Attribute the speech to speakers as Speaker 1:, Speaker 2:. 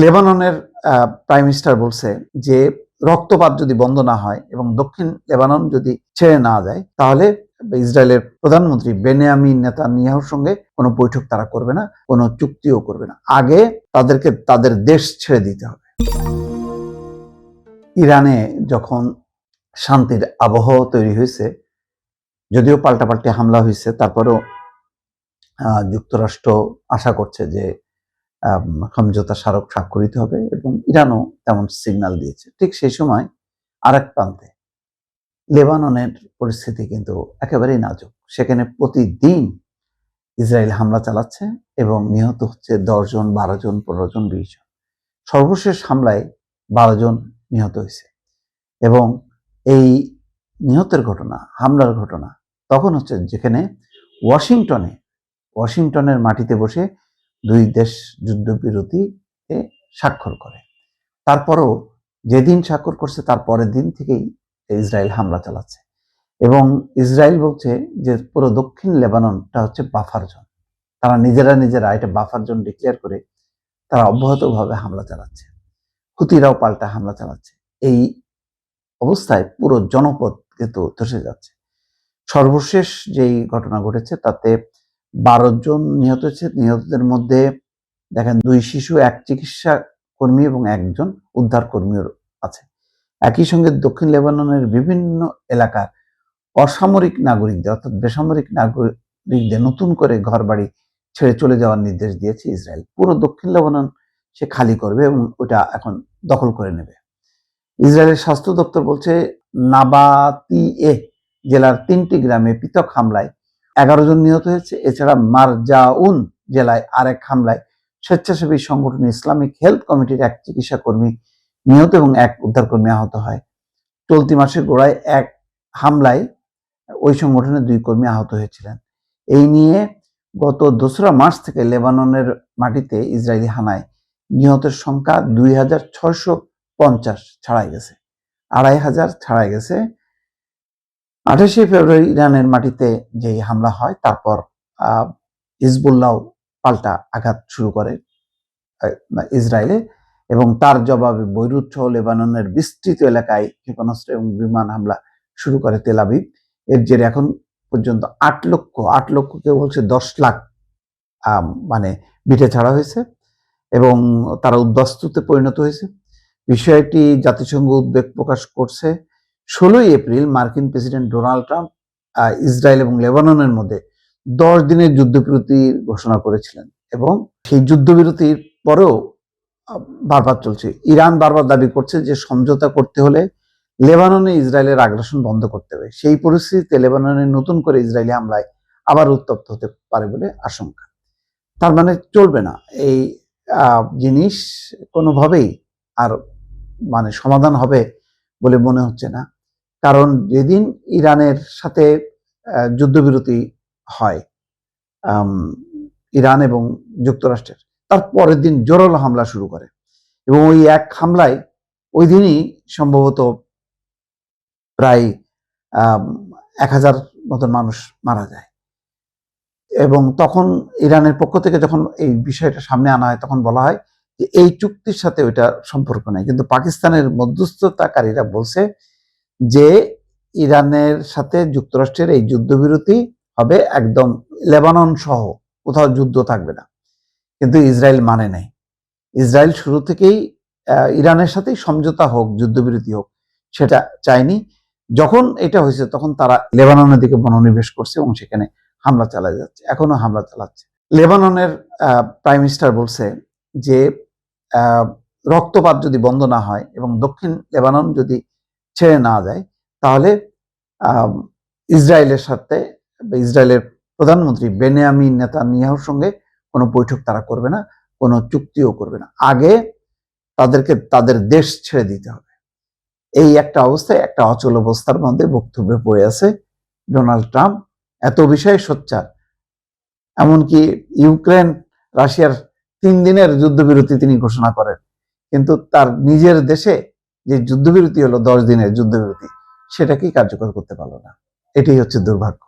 Speaker 1: লেবাননের prime minister বলছে যে রক্তপাত যদি বন্ধ না হয় এবং দক্ষিণ লেবানন যদি ছেড়ে না যায় তাহলে ইসরায়েলের প্রধানমন্ত্রী বেনিয়ামিন নেতানিয়াহুর সঙ্গে কোনো বৈঠক তারা করবে না, কোনো চুক্তিও করবে না। আগে তাদেরকে তাদের দেশ ছেড়ে দিতে হবে। ইরানে যখন শান্তির আবহাওয়া তৈরি হয়েছে, যদিও পাল্টাপাল্টি হামলা হয়েছে, তারপরেও যুক্তরাষ্ট্র আশা করছে যে সমঝোতা স্মারক স্বাক্ষরিত হবে এবং ইরানও তেমন সিগন্যাল দিয়েছে। ঠিক সেই সময় আরেক প্রান্তে লেবাননের পরিস্থিতি কিন্তু একেবারেই নাজুক। সেখানে প্রতিদিন ইসরায়েল হামলা চালাচ্ছে এবং নিহত হচ্ছে 10 জন, 12 জন, 15 জন, 20 জন। সর্বশেষ হামলায় 12 জন নিহত হয়েছে এবং এই নিহতের ঘটনা, হামলার ঘটনা তখন হচ্ছে যেখানে ওয়াশিংটনের মাটিতে বসে দুই দেশ যুদ্ধবিরতিতে স্বাক্ষর করে। তারপরও যেদিন স্বাক্ষর করছে তার পরের দিন থেকেই ইসরায়েল হামলা চালাচ্ছে এবং ইসরায়েল বলছে যে পুরো দক্ষিণ লেবাননটা হচ্ছে বাফার জোন। তারা নিজেরা এটা বাফার জোন ডিক্লেয়ার করে তারা অব্যাহতভাবে হামলা চালাচ্ছে। হুতিরাও পাল্টা হামলা চালাচ্ছে। এই অবস্থায় পুরো জনপদ কিন্তু ধসে যাচ্ছে। সর্বশেষ যেই ঘটনা ঘটেছে তাতে 12 জন নিহত হয়েছে। নিহতদের মধ্যে দেখেন 2 শিশু, 1 চিকিৎসা কর্মী এবং 1 জন উদ্ধার কর্মীও আছে। একই সঙ্গে দক্ষিণ লেবাননের বিভিন্ন এলাকার অসামরিক নাগরিকদের অর্থাৎ বেসামরিক নাগরিকদের নতুন করে ঘরবাড়ি ছেড়ে চলে যাওয়ার নির্দেশ দিয়েছে ইসরায়েল। পুরো দক্ষিণ লেবানন সে খালি করবে এবং ওটা এখন দখল করে নেবে। ইসরায়েলের স্বাস্থ্য দপ্তর বলছে নাবাতিয়ে জেলার 3টি গ্রামে পৃথক হামলায় 11 জন নিহত হয়েছে। এছাড়া মারজাউন জেলায় আরেক হামলায় স্বেচ্ছাসেবী সংগঠন ইসলামিক হেলথ কমিটির 1 চিকিৎসা কর্মী নিহত এবং 1 উদ্ধারকর্মী আহত হয়। চলতি মাসের গোড়ায় এক হামলায় ওই সংগঠনের 2 কর্মী আহত হয়েছিলেন। এই নিয়ে গত 2রা মার্চ থেকে লেবাননের মাটিতে ইসরায়েলি হানায় নিহতের সংখ্যা 2650 ছাড়াই গেছে, 2500 ছাড়াই গেছে। 28শে ফেব্রুয়ারি ইরানের মাটিতে যে হামলা হয় তারপর হিজবুল্লাহ পাল্টা আঘাত শুরু করে ইসরায়েলে এবং তার জবাবে বৈরুত সহ লেবাননের বিস্তৃত এলাকায় ক্ষেপণাস্ত্র এবং বিমান হামলা শুরু করে তেল আবিব। এর জেরে এখন পর্যন্ত 8 লক্ষ কেউ বলছে 10 লাখ মানে বিটে ছাড়া হয়েছে এবং তারা উদ্বাস্তুতে পরিণত হয়েছে। বিষয়টি জাতিসংঘ উদ্বেগ প্রকাশ করছে। 16ই এপ্রিল মার্কিন প্রেসিডেন্ট ডোনাল্ড ট্রাম্প ইসরায়েল এবং লেবাননের মধ্যে 10 দিনের যুদ্ধবিরতির ঘোষণা করেছিলেন এবং সেই যুদ্ধবিরতির পরেও বারবার চলছে। ইরান বারবার দাবি করছে যে সমঝোতা করতে হলে লেবাননে ইসরায়েলের আগ্রাসন বন্ধ করতে হবে। সেই পরিস্থিতিতে লেবাননে নতুন করে ইসরায়েলি হামলায় আবার উত্তপ্ত হতে পারে বলে আশঙ্কা। তার মানে চলবে না এই জিনিস কোনোভাবেই আর মানে সমাধান হবে বলে মনে হচ্ছে না। কারণ যেদিন ইরানের সাথে যুদ্ধবিরতি হয় ইরান এবং যুক্তরাষ্ট্রের, তার পরের দিন জোরালো হামলা শুরু করে এবং ওই এক হামলায় ওই দিনই সম্ভবত প্রায় 1000 মতন মানুষ মারা যায় এবং তখন ইরানের পক্ষ থেকে যখন এই বিষয়টা সামনে আনা হয় তখন বলা হয় যে এই চুক্তির সাথে ওইটা সম্পর্ক নেই। কিন্তু পাকিস্তানের মধ্যস্থতাকারীরা বলছে যে ইরানের সাথে যুক্তরাষ্ট্রের এই যুদ্ধবিরতি হবে একদম লেবানন সহ, কোথাও যুদ্ধ থাকবে না। কিন্তু ইসরায়েল মানে নাই। ইসরায়েল শুরু থেকেই ইরানের সাথেই সমঝোতা হোক, যুদ্ধবিরতি হোক সেটা চায়নি। যখন এটা হয়েছে তখন তারা লেবাননের দিকে মনোনিবেশ করছে এবং সেখানে হামলা চালিয়ে যাচ্ছে, এখনো হামলা চালাচ্ছে। লেবাননের প্রাইম মিনিস্টার বলছে যে রক্তপাত যদি বন্ধ না হয় এবং দক্ষিণ লেবানন যদি ছেড়ে না যায় তাহলে ইসরায়েলের সাথে ইসরায়েলের প্রধানমন্ত্রী বেনিয়ামিন নেতানিয়াহুর সঙ্গে কোনো বৈঠক তারা করবে না, কোনো চুক্তিও করবে না। আগে তাদেরকে তাদের দেশ ছেড়ে দিতে হবে। এই একটা অবস্থায়, একটা অচল অবস্থার মধ্যে বক্তব্যে পড়ে আছে ডোনাল্ড ট্রাম্প। এত বিষয়ে সোচ্চার, এমনকি ইউক্রেন রাশিয়ার 3 দিনের যুদ্ধবিরতি তিনি ঘোষণা করেন, কিন্তু তার নিজের দেশে যে যুদ্ধবিরতি হলো 10 দিনের যুদ্ধবিরতি সেটাকেই কার্যকর করতে পারলো না। এটাই হচ্ছে দুর্ভাগ্য।